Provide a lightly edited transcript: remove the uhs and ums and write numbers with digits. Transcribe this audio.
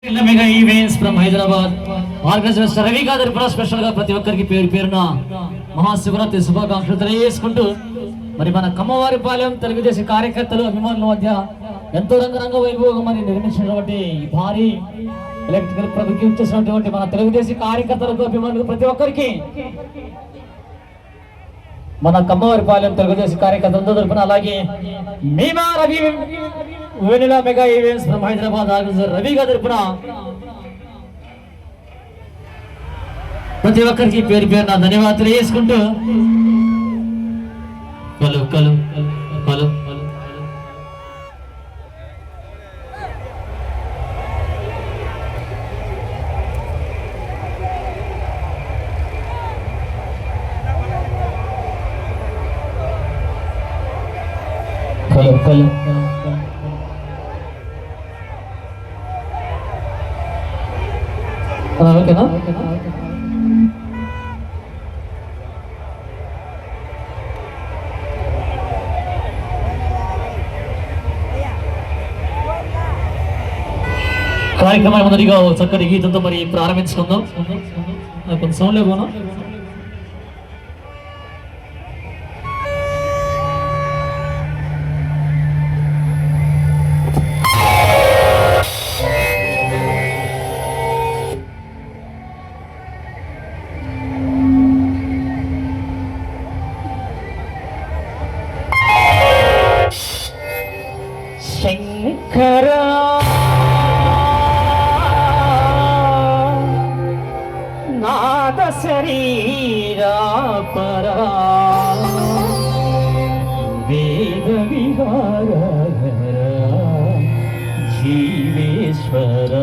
Mega events from Hyderabad organiser Ravi గారి special గా ప్రతి ఒక్కరికి పేరు పేరున మహాశివరాత్రి శుభాకాంక్షలు తెలియజేసుకుంటూ మరి మన కమ్మవారిపాలెం తెలుగుదేశం కార్యకర్తలు అభిమానుల మధ్య ఎంతో రంగరంగ వైభవంగా మరి నిర్మించినటువంటి భారీ ఎలక్ట్రికల్ ప్రభుకి వచ్చేసినటువంటి మన తెలుగుదేశం కార్యకర్తలకు అభిమానులకు ప్రతి ఒక్కరికి మన కమ్మవారిపాలెం తెలుగుదేశం కార్యకర్తలతో తరపున అలాగే మీమా Ravi vanilla mega events from Hyderabad organiser Ravi గారి తరపున ప్రతి ఒక్కరికి పేరు పేరున ధన్యవాదాలు తెలియజేసుకుంటూ hello hello hello hello hello ఓకేనా కార్యక్రమాన్ని మొదటిగా చక్కటి గీతంతో మరి ప్రారంభించుకుందాం. కొంచెం సౌండ్ లేకపోనా శంకరా నాద శరీరా పరా వేద విహార జీవేశ్వర